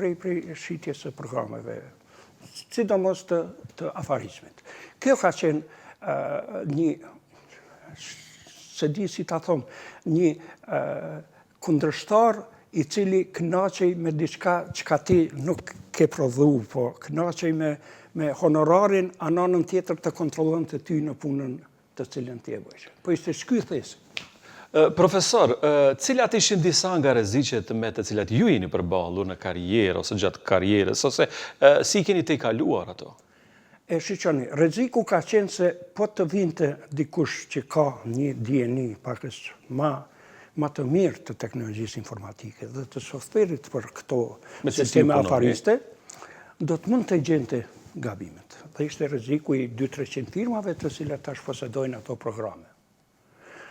shitjes së programeve, sidomos të afarizmit. Kjo ka qenë një, se di si ta thom, një kundërshtar i cili kënaqej me diçka çka ti nuk ke prodhu, po kënaqej me honorarin, ananën tjetër të kontrollon të ty në punën të cilën ti e bëjsh. Po ishte shkythesi. Profesor, cilat ishin disa nga rreziqet me të cilat ju jeni përballur në karrierë ose gjatë karrierës, ose si keni tejkaluar ato? E shiqoni, rreziku ka qenë se po të vinte dikush që ka një dijeni pakës ma të mirë të teknologjisë informatike dhe të softverit për këto sisteme afariste, do të mund të gjente gabimet. Dhe ishte rreziku i 200-300 firmave të cilat tash posedojnë ato programe.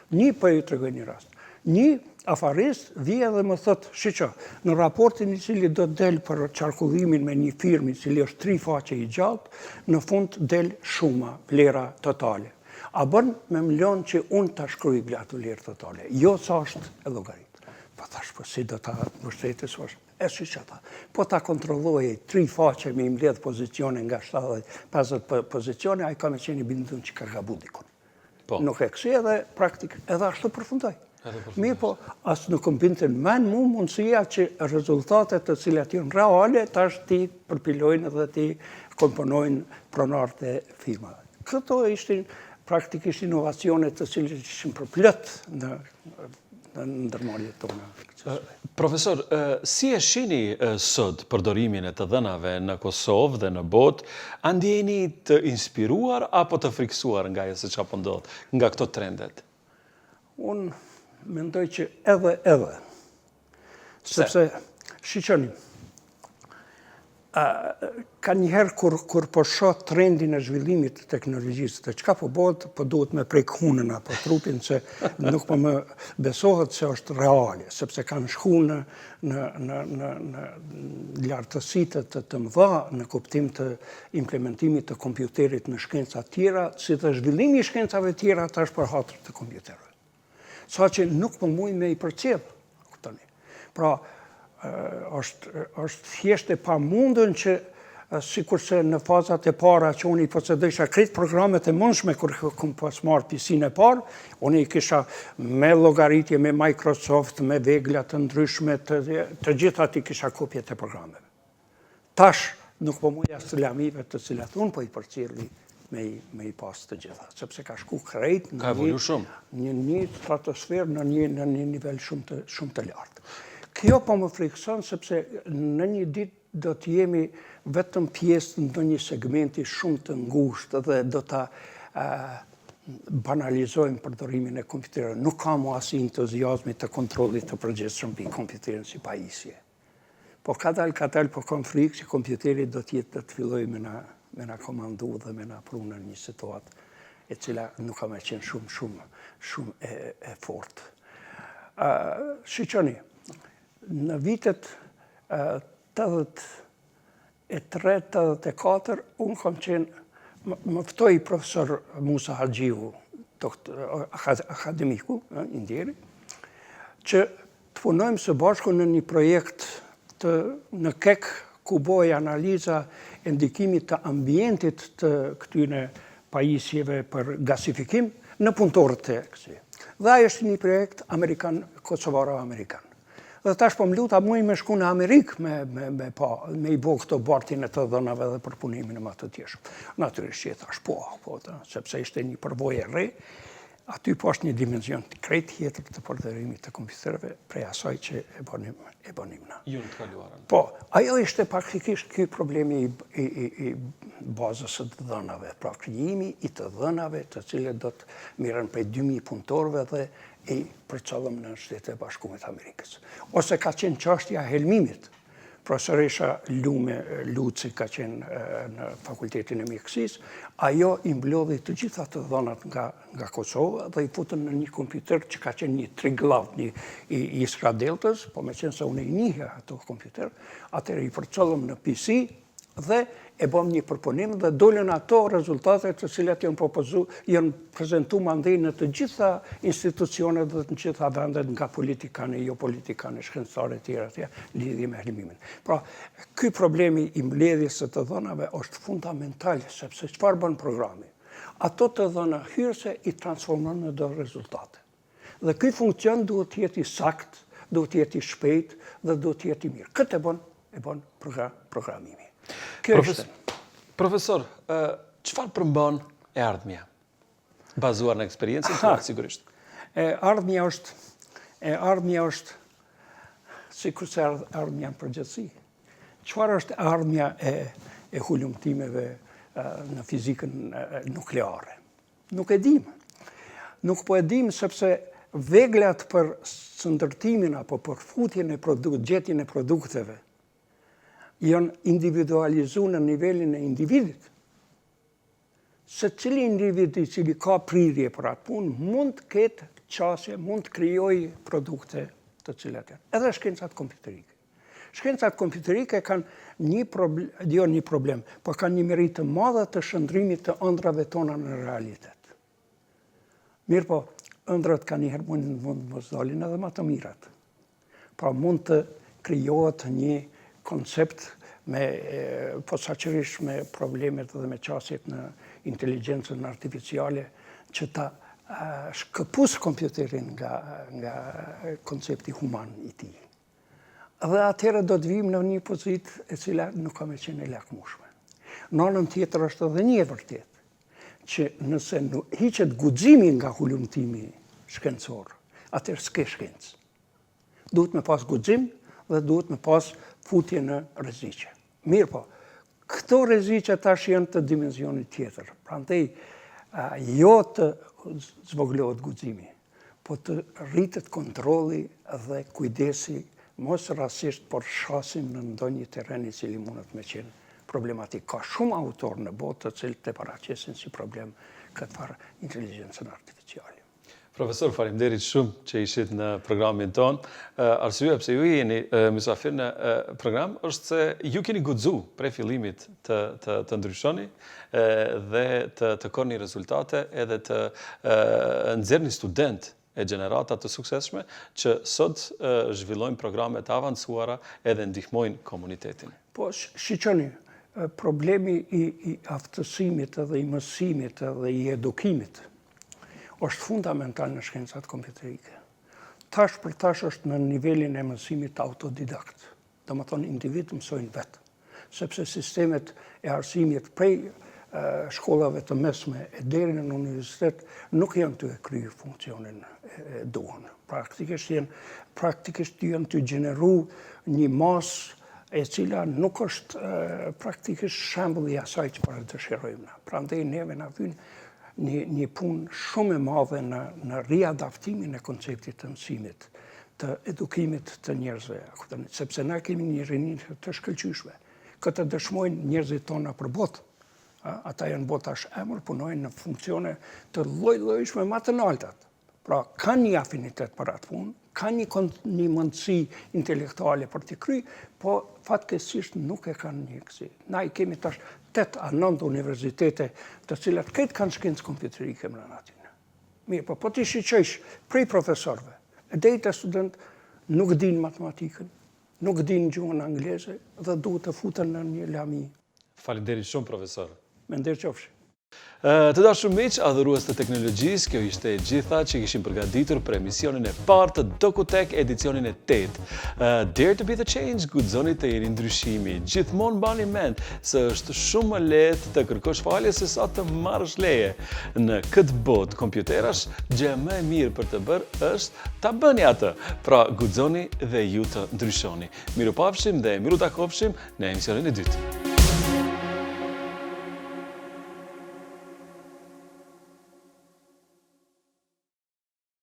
Një për ju të regoj një rast. Një afarist vije dhe më thot, shiqo, në raportin i cili do të del për qarkullimin me një firmë i cili është 3 faqe i gjatë, në fund del shuma, vlera totale. A bën me milion që unë të shkruj blatu vlerë totale. Jo sa është e llogarit. Po tash po si do ta mbështetës është. E shiqata. Po ta kontrolloj 3 faqe me i mbledh pozicione nga 70-50 pozicione, a i ka me qeni bindun që ka gabu dikun. Nuk e kësi edhe praktik, edhe ashtu përfundoj. Mirë po, asë nuk më binte në men mu mundësia që rezultatet të cilat janë reale, tash ti përpilojnë dhe ti komponojnë pronarët e firmave. Këto ishtin praktikisht inovacionet të cilat ishin përplët në ndërmarrjet tona. Profesor, si e shini sot përdorimin e të dhënave në Kosovë dhe në botë, a ndjeni të inspiruar apo të friksuar nga ajo se çfarë po ndodh, nga këto trendet? Unë mendoj që edhe. Sepse, shiqoni, ka njëherë kur po shoh trendin e zhvillimit të teknologjisë, të çka po bëhet, po duhet me prek hunën apo trupin, se nuk po më besohet se është reale, sepse kanë shku në lartësitë të mëdha në kuptim të implementimit të kompjuterit në shkenca tjera, si dhe zhvillimi i shkencave tjera tash për hatër të kompjuterëve. Sa që nuk po muj me i përcjell, kuptoni. Pra, është thjesht e pamundën që sikurse në fazat e para që unë i posedojsha krejt programet e mundshme kur kom pas marrë PC-n e parë, unë i kisha me llogaritje, me Microsoft, me vegla të ndryshme, të gjitha i kisha kopjet e programeve. Tash nuk po muja së lamive të cilat unë po i përcjelli me i pas të gjitha, sepse ka shku krejt në një stratosferë, në një nivel shumë të lartë. Kjo po më frikson sepse në një ditë do të jemi vetëm pjesë në një segmenti shumë të ngushtë dhe do ta banalizojmë përdorimin e kompjuterëve. Nuk ka mu as entuziazmi të kontrollit të përgjithshëm mbi kompjuterin si pajisje. Po kadal, po kam frikë që kompjuteri do të fillojë me na komandu dhe me na prunë në një situatë e cila nuk ka me qenë shumë e fortë. Shiqoni, në vitet 83-84, unë kam qenë, më ftoi profesor Musa Haxhiu, akademiku, indjeri, që të punojmë së bashku në një projekt në KEK, ku boj analiza e ndikimit të ambientit të këtyne pajisjeve për gasifikim në punëtorët e kësi. Dhe ajo është një projekt kosovaro-amerikan. Dhe tash po më luta muj me shku në Amerikë me i bo këto bartin e të dhënave dhe përpunimin e më të tjeshëm. Natyrisht që e thash sepse ishte një përvojë e re, aty po është një dimension të krejt tjetër të përdorimit të kompjuterëve prej asaj që e bënim na. Ju në të kaluarën. Po, ajo ishte praktikisht ky problemi i bazës së të dhënave, pra krijimi i të dhënave të cilët do të mirën prej 2000 punëtorëve dhe i përcëllëm në Shtetet e Bashkuara të Amerikës. Ose ka qenë çështja e helmimit. profesoresha Lume Luci ka qenë në Fakultetin e Mjekësisë, ajo i mblodhi të gjitha të dhënat nga Kosova dhe i futën në një kompjuter që ka qenë një triglav, një i Iskra-Deltës, po me qenë se unë i njihja ato kompjuter, atëherë i përcollëm në PC dhe e bëm një përpunim dhe dolën ato rezultate të cilat janë prezentuar mandej në të gjitha institucionet dhe të gjitha vendet nga politikane, jo politikane, shkencëtare tjera, lidhje me helmimin. Pra, ky problemi i mbledhjes së të dhënave është fundamental, sepse çfarë bën programi? Ato të dhëna hyrëse i transformon në do rezultate. Dhe ky funksion duhet të jetë i sakt, duhet të jetë i shpejt dhe duhet të jetë i mirë. Këtë e bën programimi. Profesor, çfarë përmban e ardhmja? Bazuar në eksperiencën tuaj sigurisht. E ardhmja është sikurse ardhmja në përgjithësi. Çfarë është ardhmja e hulumtimeve në fizikën nukleare? Nuk e dim. Nuk po e dim sepse veglat për ndërtimin apo për futjen e gjetjen e produkteve janë individualizuar në nivelin e individit. Se cili individ i cili ka prirje për atë punë, mund të ketë qasje, mund të krijojë produkte të cilat janë. Edhe shkencat kompjuterike. Shkencat kompjuterike kanë një problem, por kanë një meritë të madhe të shndrimit të ëndrave tona në realitet. Mirë po, ëndrat ka njëherë mund të mos dalin edhe më të mirat. Pra mund të krijohet një koncept me posaçërisht me problemet dhe me qasjet në inteligjencën artificiale që ta shkëpus kompjuterin nga koncepti human i tij. Dhe atëherë do të vijmë në një pozitë e cila nuk ka më qenë e lakmueshme. Në anën tjetër është edhe një e vërtetë që nëse hiqet guximi nga hulumtimi shkencor, atëherë s'ke shkencë. Duhet me pas guxim dhe duhet me pas futje në rreziqe. Mirë po, këto rreziqe tash janë të dimensionit tjetër. Prandaj jo të zvoglohet guximi, po të rritet kontrolli dhe kujdesi mos rastësisht por shasim në ndonjë terren i cili mundet me qenë problematik. Ka shumë autor në botë të cilët e paraqesin si problem këtë farë inteligjencën artificiale. Profesor, faleminderit shumë që ishit në programin ton. Arsyeja pse ju jeni mysafir në program është se ju keni guxu prej fillimit të ndryshoni dhe të korni rezultate edhe të nxjerrni student e gjenerata të suksesshme që sot zhvillojnë programe të avancuara edhe ndihmojnë komunitetin. Po, shiqoni, problemi i aftësimit edhe i mësimit edhe i edukimit është fundamental në shkencat kompjuterike. Tash për tash është në nivelin e mësimit autodidakt. Domethënë individ mësojnë vetë, sepse sistemet e arsimit prej shkollave të mesme e deri në universitet nuk janë të kryer funksionin e duhur. Praktikisht janë të gjeneru një masë e cila nuk është praktikisht shembulli i asaj që para dëshirojmë. Prandaj neve na vjen një punë shumë e madhe në riadaptimin e konceptit të mësimit, të edukimit të njerëzve, sepse na kemi një rini të shkëlqyeshme. Këtë dëshmojnë njerëzit tona për botë. Ata janë botash emër, punojnë në funksione të lloj-llojshme më të lartat. Pra, kanë një afinitet për atë punë, kanë një mundësi intelektuale për t'i kryer, po fatkeqësisht nuk e kanë një kësi. Na i kemi tash 8 a 9 universitete të cilat këtë kanë shkencë kompjuterike brenda atyre. Mirë, po ti shiqojsh prej profesorëve, deri te student nuk din matematikën, nuk din gjuhën angleze dhe duhet të futen në një lami. Faleminderit shumë, profesor. Me nderqofshi. Të dashur miq, adhurues të teknologjisë, kjo ishte e gjitha që kishim përgatitur për emisionin e parë të DOKU.TECH edicionin e 8. Dare to be the change, guxoni të jeni ndryshimi. Gjithmonë mbani mend se është shumë më lehtë të kërkosh falje se sa të marrësh leje. Në këtë botë kompjuterash, gjë më e mirë për të bërë është ta bëni atë. Pra, guxoni dhe ju të ndryshoni. Mirupafshim dhe miru takofshim në emisionin e dytë.